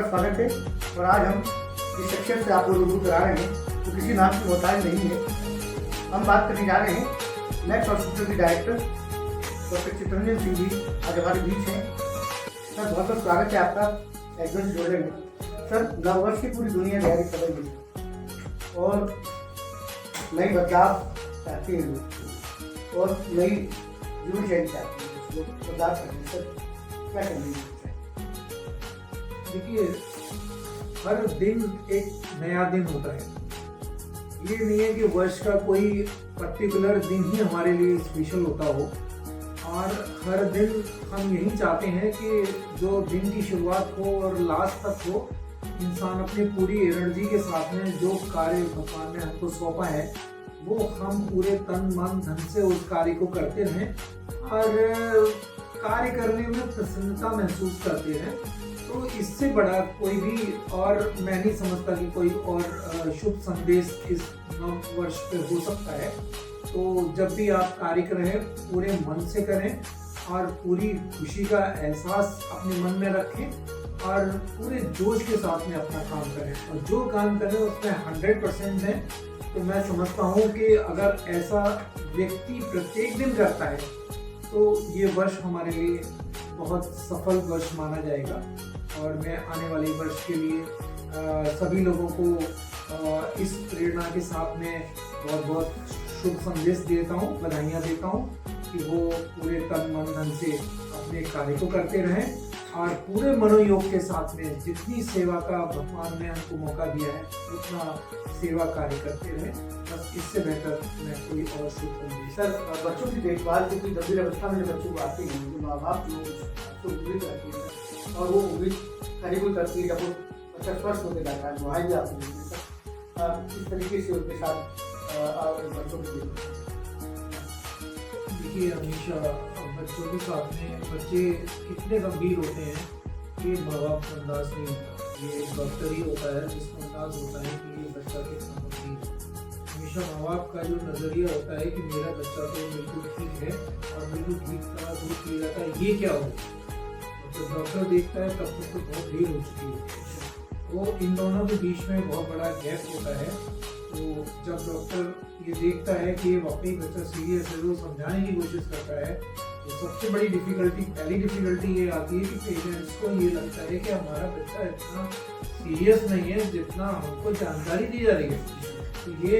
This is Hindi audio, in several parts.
स्वागत है। और आज हम इस सेक्शन से आपको रूबरू करा रहे हैं तो किसी नाम की मोहताज नहीं है। हम बात करने जा रहे हैं मैक्स हॉस्पिटल के डायरेक्टर डॉक्टर चितरंजन सिंह जी आज हमारे बीच हैं। सर बहुत बहुत स्वागत है आपका एग्जन जोड़ने में। सर नववर्ष की पूरी दुनिया तैयारी कर रही है और नई बदलाव चाहती है लोग और नई जीवन शैली चाहती है लोग बदलाव करते हैं। सर क्या करनी है? देखिए, हर दिन एक नया दिन होता है। ये नहीं है कि वर्ष का कोई पर्टिकुलर दिन ही हमारे लिए स्पेशल होता हो, और हर दिन हम यही चाहते हैं कि जो दिन की शुरुआत हो और लास्ट तक हो, इंसान अपनी पूरी एनर्जी के साथ में जो कार्य भगवान ने हमको सौंपा है वो हम पूरे तन मन धन से उस कार्य को करते रहें और कार्य करने में प्रसन्नता महसूस करते रहें। तो इससे बड़ा कोई भी और मैं नहीं समझता कि कोई और शुभ संदेश इस नव वर्ष पे हो सकता है। तो जब भी आप कार्य करें पूरे मन से करें और पूरी खुशी का एहसास अपने मन में रखें और पूरे जोश के साथ में अपना काम करें, और जो काम करें उसमें 100% दें। तो मैं समझता हूँ कि अगर ऐसा व्यक्ति प्रत्येक दिन करता है तो ये वर्ष हमारे लिए बहुत सफल वर्ष माना जाएगा। और मैं आने वाले वर्ष के लिए सभी लोगों को इस प्रेरणा के साथ में बहुत बहुत शुभ संदेश देता हूँ, बधाइयाँ देता हूँ कि वो पूरे तन मन धन से अपने कार्य को करते रहें और पूरे मनोयोग के साथ में जितनी सेवा का भगवान ने हमको मौका दिया है उतना सेवा कार्य करते रहें। बस इससे बेहतर मैं कोई और शुभ संदेश। सर बच्चों की देखभाल क्योंकि गंभीर अवस्था में बच्चों को आते हैं जो माँ बाप जो उम्मीद करती है और वो उम्मीद खरीबुल करती है जब वो बच्चा स्वस्थ होकर जाता है वहाँ भी आप इस तरीके से उनके साथ बच्चों की देखिए, हमेशा बच्चों के साथ में बच्चे कितने गंभीर होते हैं ये माँ बाप का अंदाज नहीं होता। ये एक डॉक्टर ही होता है जिसको अंदाज होता है कि ये बच्चा कितना गंभीर है। हमेशा माँ बाप का जो नज़रिया होता है कि मेरा बच्चा तो बिल्कुल ठीक है और बिल्कुल ठीक तरह दूध पी जाता है, ये क्या हो। तो डॉक्टर देखता है तब तक तो बहुत देर हो चुकी है। वो इन दोनों के बीच में बहुत बड़ा गैप होता है। तो जब डॉक्टर ये देखता है कि ये वाकई बच्चा सीरियस है तो समझाने की कोशिश करता है, तो सबसे बड़ी पहली डिफिकल्टी ये आती है कि पेरेंट्स को ये लगता है कि हमारा बच्चा इतना सीरियस नहीं है जितना हमको जानकारी दी जा रही है। तो ये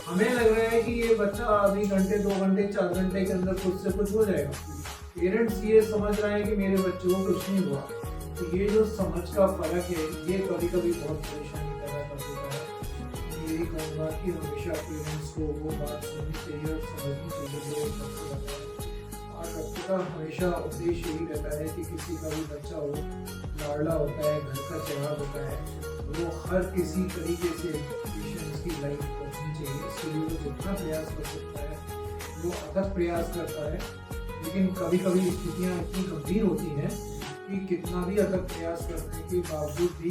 हमें लग रहा है कि ये बच्चा आधे घंटे 2 घंटे 4 घंटे के अंदर खुद से कुछ हो जाएगा। पेरेंट्स ये समझ रहे हैं कि मेरे बच्चे को कुछ नहीं हुआ। तो ये जो समझ का फर्क है ये कभी कभी बहुत परेशानी पैदा कर देता है। यही कहूँगा कि हमेशा पेरेंट्स को वो बात सुननी चाहिए और समझनी चाहिए जो डॉक्टर बताता है। और डॉक्टर का हमेशा उद्देश्य यही रहता है कि किसी का भी बच्चा हो, लाडला होता है, घर का चिराग होता है, वो हर किसी तरीके से पेशेंट्स की लाइफ बचनी चाहिए। इसके लिए वो जितना प्रयास कर सकता है वो अथक प्रयास करता है। लेकिन कभी कभी स्थितियाँ इतनी गंभीर होती हैं कि कितना भी अथक प्रयास करने के बावजूद भी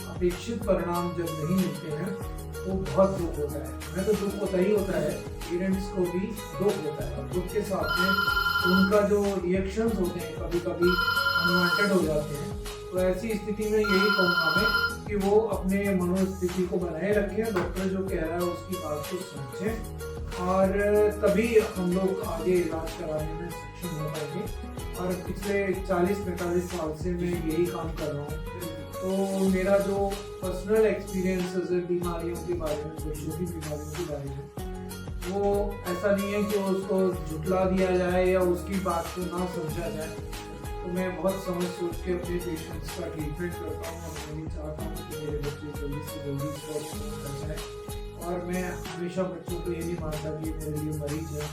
अपेक्षित परिणाम जब नहीं मिलते हैं तो बहुत दुख होता है। हमें तो दुख होता ही होता है, पेरेंट्स को भी दुख होता है। और दुख के साथ में उनका जो रिएक्शंस होते हैं कभी कभी अनवांटेड हो जाते हैं। तो ऐसी स्थिति में यही कहूँगा मैं कि वो अपने मनोस्थिति को बनाए रखें, डॉक्टर जो कह रहा है उसकी बात को समझें और तभी हम लोग आगे इलाज कराने में सक्षम हो पाएंगे। और पिछले 40-45 साल से मैं यही काम कर रहा हूँ। तो मेरा जो पर्सनल एक्सपीरियंसेस है बीमारियों के बारे में, बच्चों की बीमारियों के बारे में, वो ऐसा नहीं है कि उसको झुठला दिया जाए या उसकी बात को ना समझा जाए। तो मैं बहुत समझ सोच के अपने पेशेंट्स का ट्रीटमेंट करता हूँ और मैं चाहता हूँ कि मेरे बच्चे जल्दी से जल्दी स्वस्थ हो जाए। और मैं हमेशा बच्चों को ये नहीं मानता कि मेरे लिए मरीज है।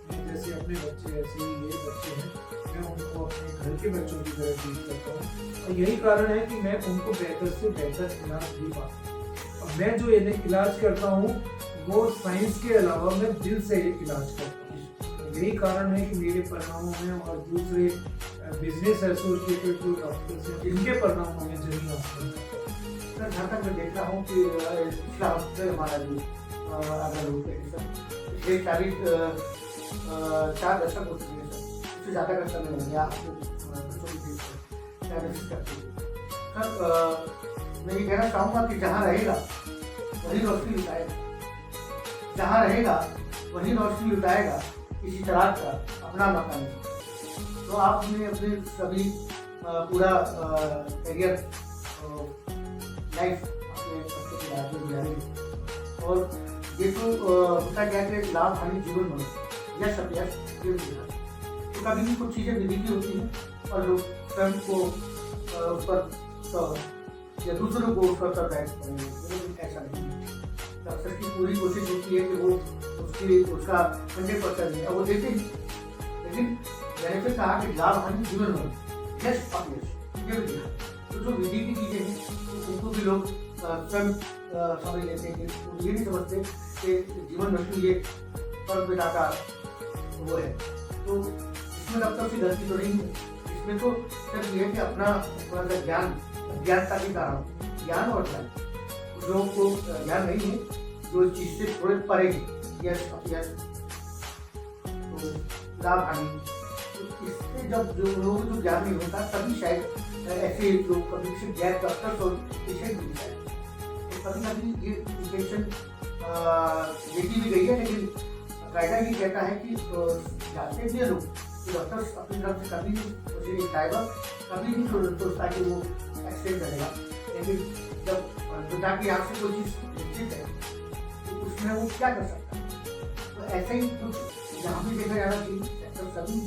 मैं जैसे अपने बच्चे ऐसे ही ये बच्चे हैं, मैं उनको अपने घर के बच्चों की तरह ट्रीट करता हूँ। और यही कारण है कि मैं उनको बेहतर से बेहतर इलाज दे पाता हूँ। और मैं जो इलाज करता हूँ वो साइंस के अलावा मैं दिल से इलाज करता हूँ। तो यही कारण है कि मेरे परिणामों में और दूसरे बिजनेस एसोसिएटेड जो डॉक्टर्स हैं इनके परिणामों में जमीन आसमान है। सर जहाँ तक मैं देख रहा हूँ कि पिछला हफ्ते हमारा जो अगर होते हैं सर पिछले 4 दशक हो चुके हैं सर, उससे ज़्यादा का समय हो गया। सर मैं ये कहना चाहूँगा कि जहाँ रहेगा वही रोशनी लुटाएगा, जहाँ रहेगा वही रोशनी लुटाएगा, किसी तरह का अपना मकान नहीं। तो आपने अपने सभी पूरा करियर लाइफ अपने बच्चों की लाइफ में गुजारी। और ये तो होता क्या है कि लाभ हानि जीवन में यश अपयश ये होता है। तो कभी भी कुछ चीज़ें विधि की होती हैं और लोग स्वयं को उस पर या दूसरों को उस पर उत्तरदायित्व करेंगे, लेकिन ऐसा नहीं है। अक्सर की पूरी कोशिश होती है कि वो उसका 100% है और वो देते ही। लेकिन मैंने फिर कहा कि लाभ हानि जीवन में यश अपयश ये विधि है। तो जो विधि की चीज़ें हैं तो उनको भी लोग स्वयं समझ लेते हैं कि ये नहीं समझते कि जीवन मृत्यु ये परम पिता का वो है। तो इसमें डॉक्टर की गलती तो नहीं है, इसमें तो सिर्फ ये है कि अपना थोड़ा सा ज्ञान का भी कारण, ज्ञान और ज्ञान लोगों को ज्ञान नहीं है, जो इस चीज से थोड़े परे हैं, यश अपयश तो लाभ हानि, तो इससे जब जो लोगों को जो ज्ञान नहीं होता तभी शायद ऐसे लोग कभी किसी गैर डॉक्टर और पेशेंट भी है। तो कभी कभी ये इंफेक्शन देखी भी गई है, लेकिन कायदा ये कहता है कि जानते भी लोग कि डॉक्टर्स अपनी तरफ से कभी नहीं ड्राइवर कभी नहीं सोचता कि वो एक्सीडेंट करेगा, लेकिन जब पिता की आँख से कोई चीज़ निश्चित है तो उसमें वो क्या कर सकता है। तो ऐसे ही कुछ यहाँ भी देखा जाना चाहिए डॉक्टर सभी।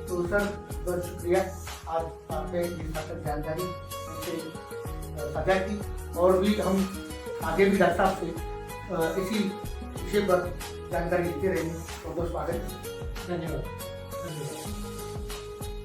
तो सर बहुत शुक्रिया, आज आपने इस हद तक जानकारी हमसे साझा की और भी हम आगे भी डॉक्टर साहब से इसी विषय पर जानकारी देते रहेंगे। बहुत बहुत स्वागत, धन्यवाद।